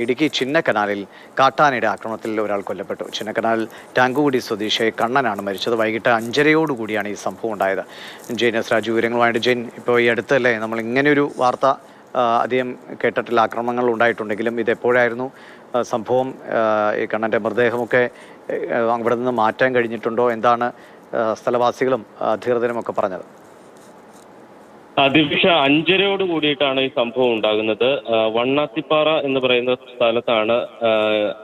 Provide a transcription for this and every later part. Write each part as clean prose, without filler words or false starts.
ഇടുക്കി ചിന്നക്കനാലിൽ കാട്ടാനയുടെ ആക്രമണത്തിൽ ഒരാൾ കൊല്ലപ്പെട്ടു. ചിന്നക്കനാൽ ടാങ്കുകുടി സ്വദേശി കണ്ണനാണ് മരിച്ചത്. വൈകിട്ട് 5:30 ഈ സംഭവം ഉണ്ടായത്. ജെയിൻ എസ് രാജു വിവരങ്ങളുമായിട്ട്. ജെയിൻ, ഇപ്പോൾ ഈ അടുത്തല്ലേ നമ്മൾ ഇങ്ങനെയൊരു വാർത്ത അധികം കേട്ടിട്ടില്ല. ആക്രമണങ്ങൾ ഉണ്ടായിട്ടുണ്ടെങ്കിലും ഇത് എപ്പോഴായിരുന്നു സംഭവം? ഈ കണ്ണൻ്റെ മൃതദേഹമൊക്കെ അവിടെ നിന്ന് മാറ്റാൻ കഴിഞ്ഞിട്ടുണ്ടോ? എന്താണ് സ്ഥലവാസികളും അധികൃതരും ഒക്കെ പറഞ്ഞത്? ദിവിഷ 5:30 കൂടിയിട്ടാണ് ഈ സംഭവം ഉണ്ടാകുന്നത്. വണ്ണാത്തിപ്പാറ എന്ന് പറയുന്ന സ്ഥലത്താണ്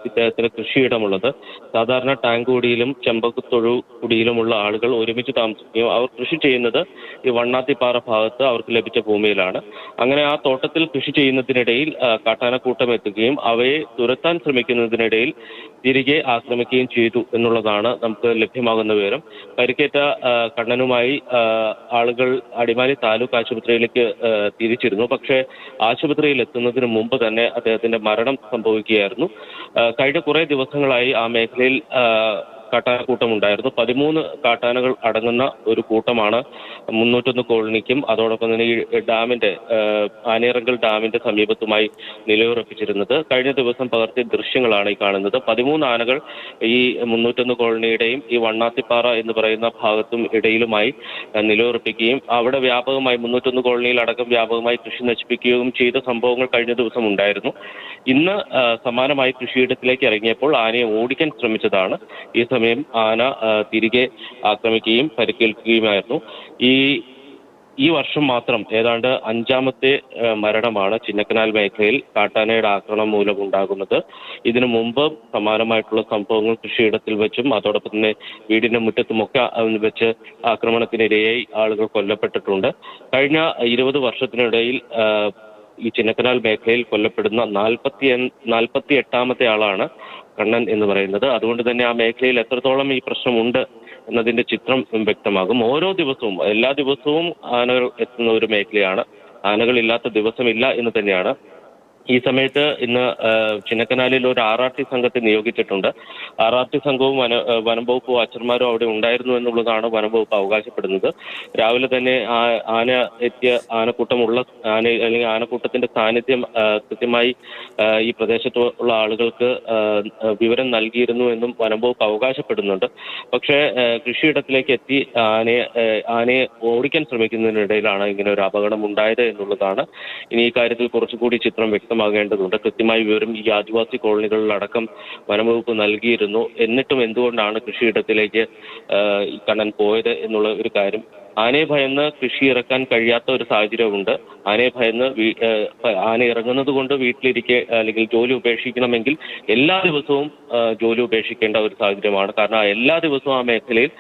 ഇദ്ദേഹത്തിന് കൃഷിയിടമുള്ളത്. സാധാരണ ടാങ്കുകുടിയിലും ചെമ്പകത്തൊഴുകുടിയിലുമുള്ള ആളുകൾ ഒരുമിച്ച് താമസിക്കുകയും അവർ കൃഷി ചെയ്യുന്നത് ഈ വണ്ണാത്തിപ്പാറ ഭാഗത്ത് അവർക്ക് ലഭിച്ച ഭൂമിയിലാണ്. അങ്ങനെ ആ തോട്ടത്തിൽ കൃഷി ചെയ്യുന്നതിനിടയിൽ കാട്ടാനക്കൂട്ടം എത്തുകയും അവയെ തുരത്താൻ ശ്രമിക്കുന്നതിനിടയിൽ തിരികെ ആക്രമിക്കുകയും ചെയ്തു എന്നുള്ളതാണ് നമുക്ക് ലഭ്യമാകുന്ന വിവരം. പരിക്കേറ്റ കണ്ണനുമായി ആളുകൾ അടിമാലി താലൂക്ക് ആശുപത്രിയിലേക്ക് തിരിച്ചിരുന്നു. പക്ഷേ ആശുപത്രിയിൽ എത്തുന്നതിന് മുമ്പ് തന്നെ അദ്ദേഹത്തിന്റെ മരണം സംഭവിക്കുകയായിരുന്നു. കഴിഞ്ഞ കുറേ ദിവസങ്ങളായി ആ മേഖലയിൽ കാട്ടാനക്കൂട്ടം ഉണ്ടായിരുന്നു. 13 കാട്ടാനകൾ അടങ്ങുന്ന ഒരു കൂട്ടമാണ് 301 കോളനിക്കും അതോടൊപ്പം തന്നെ ഈ ഡാമിന്റെ ആനയിറങ്കൽ ഡാമിന്റെ സമീപത്തുമായി നിലയുറപ്പിച്ചിരുന്നത്. കഴിഞ്ഞ ദിവസം പകർത്തിയ ദൃശ്യങ്ങളാണ് ഈ കാണുന്നത്. 13 ആനകൾ ഈ 301 കോളനിയുടെയും ഈ വണ്ണാത്തിപ്പാറ എന്ന് പറയുന്ന ഭാഗത്തും ഇടയിലുമായി നിലയുറപ്പിക്കുകയും അവിടെ വ്യാപകമായി 301 കോളനിയിൽ അടക്കം വ്യാപകമായി കൃഷി നശിപ്പിക്കുകയും ചെയ്ത സംഭവങ്ങൾ കഴിഞ്ഞ ദിവസം ഉണ്ടായിരുന്നു. ഇന്ന് സമാനമായി കൃഷിയിടത്തിലേക്ക് ഇറങ്ങിയപ്പോൾ ആനയെ ഓടിക്കാൻ ശ്രമിച്ചതാണ്. ഈ സമയം ആന തിരികെ ആക്രമിക്കുകയും പരിക്കേൽക്കുകയുമായിരുന്നു. ഈ വർഷം മാത്രം ഏതാണ്ട് 5ാമത്തെ മരണമാണ് ചിന്നക്കനാൽ മേഖലയിൽ കാട്ടാനയുടെ ആക്രമണം മൂലം ഉണ്ടാകുന്നത്. ഇതിനു മുമ്പ് സമാനമായിട്ടുള്ള സംഭവങ്ങൾ കൃഷിയിടത്തിൽ വെച്ചും അതോടൊപ്പം തന്നെ വീടിന്റെ മുറ്റത്തുമൊക്കെ വെച്ച് ആക്രമണത്തിനിരയായി ആളുകൾ കൊല്ലപ്പെട്ടിട്ടുണ്ട്. കഴിഞ്ഞ 20 വർഷത്തിനിടയിൽ ഈ ചിന്നക്കനാൽ മേഖലയിൽ കൊല്ലപ്പെടുന്ന 48ാമത്തെ ആളാണ് കണ്ണൻ എന്ന് പറയുന്നത്. അതുകൊണ്ട് തന്നെ ആ മേഖലയിൽ എത്രത്തോളം ഈ പ്രശ്നമുണ്ട് എന്നതിന്റെ ചിത്രം വ്യക്തമാകും. ഓരോ ദിവസവും എല്ലാ ദിവസവും ആനകൾ എത്തുന്ന ഒരു മേഖലയാണ്. ആനകളില്ലാത്ത ദിവസമില്ല എന്ന് തന്നെയാണ്. ഈ സമയത്ത് ഇന്ന് ചിന്നക്കനാലിൽ ഒരു RRT സംഘത്തെ നിയോഗിച്ചിട്ടുണ്ട്. RRT സംഘവും വനം വകുപ്പ് വാച്ചർമാരും അവിടെ ഉണ്ടായിരുന്നു എന്നുള്ളതാണ് വനം വകുപ്പ് അവകാശപ്പെടുന്നത്. രാവിലെ തന്നെ ആന എത്തിയ ആനക്കൂട്ടമുള്ള അല്ലെങ്കിൽ ആനക്കൂട്ടത്തിന്റെ സാന്നിധ്യം കൃത്യമായി ഈ പ്രദേശത്തുള്ള ആളുകൾക്ക് വിവരം നൽകിയിരുന്നു എന്നും വനം വകുപ്പ് അവകാശപ്പെടുന്നുണ്ട്. പക്ഷേ കൃഷിയിടത്തിലേക്ക് എത്തി ആനയെ ഓടിക്കാൻ ശ്രമിക്കുന്നതിനിടയിലാണ് ഇങ്ങനെ ഒരു അപകടം ഉണ്ടായത് എന്നുള്ളതാണ്. ഇനി ഈ കാര്യത്തിൽ കുറച്ചുകൂടി ചിത്രം വ്യക്തമാകേണ്ടതുണ്ട്. കൃത്യമായ വിവരം ഈ ആദിവാസി കോളനികളിലടക്കം വനംവകുപ്പ് നൽകിയിരുന്നു. എന്നിട്ടും എന്തുകൊണ്ടാണ് കൃഷിയിടത്തിലേക്ക് ഈ കണ്ണൻ പോയത് എന്നുള്ള ഒരു കാര്യം. ആനയെ ഭയന്ന് കൃഷി ഇറക്കാൻ കഴിയാത്ത ഒരു സാഹചര്യമുണ്ട്. ആനയെ ഭയന്ന് ആന ഇറങ്ങുന്നത് കൊണ്ട് വീട്ടിലിരിക്കെ അല്ലെങ്കിൽ ജോലി ഉപേക്ഷിക്കണമെങ്കിൽ എല്ലാ ദിവസവും ജോലി ഉപേക്ഷിക്കേണ്ട ഒരു സാഹചര്യമാണ്. കാരണം എല്ലാ ദിവസവും ആ മേഖലയിൽ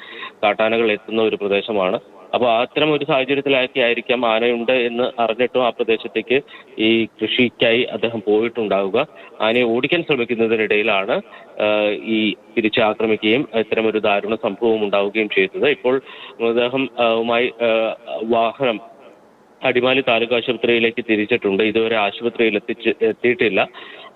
കാട്ടാനകൾ എത്തുന്ന ഒരു പ്രദേശമാണ്. അപ്പോൾ അത്തരം ഒരു സാഹചര്യത്തിലാക്കി ആയിരിക്കാം ആനയുണ്ട് എന്ന് അറിഞ്ഞിട്ടും ആ പ്രദേശത്തേക്ക് ഈ കൃഷിക്കായി അദ്ദേഹം പോയിട്ടുണ്ടാവുക. ആനയെ ഓടിക്കാൻ ശ്രമിക്കുന്നതിനിടയിലാണ് ഈ തിരിച്ചാക്രമിക്കുകയും ഇത്തരമൊരു ദാരുണ സംഭവം ഉണ്ടാവുകയും ചെയ്തത്. ഇപ്പോൾ മൃതദേഹം വാഹനം അടിമാലി താലൂക്ക് ആശുപത്രിയിലേക്ക് തിരിച്ചിട്ടുണ്ട്. ഇതുവരെ ആശുപത്രിയിൽ എത്തിയിട്ടില്ല.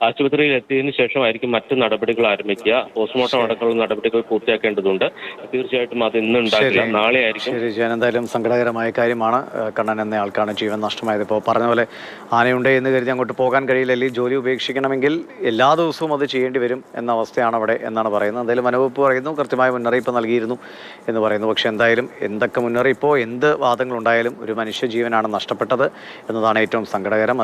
ആശുപത്രിയിൽ എത്തിയതിനു ശേഷമായിരിക്കും മറ്റു നടപടികൾ ആരംഭിക്കുക. പോസ്റ്റ്മോർട്ടം അടക്കമുള്ള നടപടികൾ പൂർത്തിയാക്കേണ്ടതുണ്ട്. തീർച്ചയായിട്ടും അത് ഇന്ന് ഉണ്ടാകില്ല, നാളെ ആയിരിക്കും. എന്തായാലും സങ്കടകരമായ കാര്യമാണ്. കണ്ണൻ എന്ന ആൾക്കാണ് ജീവൻ നഷ്ടമായത്. ഇപ്പോൾ പറഞ്ഞ പോലെ ആനയുണ്ട് എന്ന് കരുതി അങ്ങോട്ട് പോകാൻ കഴിയില്ല, അല്ലെങ്കിൽ ജോലി ഉപേക്ഷിക്കണമെങ്കിൽ എല്ലാ ദിവസവും അത് ചെയ്യേണ്ടി വരും എന്ന അവസ്ഥയാണ് അവിടെ എന്നാണ് പറയുന്നത്. എന്തായാലും വനവകുപ്പ് പറയുന്നു കൃത്യമായ മുന്നറിയിപ്പ് നൽകിയിരുന്നു എന്ന് പറയുന്നു. പക്ഷേ എന്തായാലും എന്തൊക്കെ മുന്നറിയിപ്പോ എന്ത് വാദങ്ങളുണ്ടായാലും ഒരു മനുഷ്യജീവനാണ് നഷ്ടപ്പെട്ടത് എന്നതാണ് ഏറ്റവും സങ്കടകരം.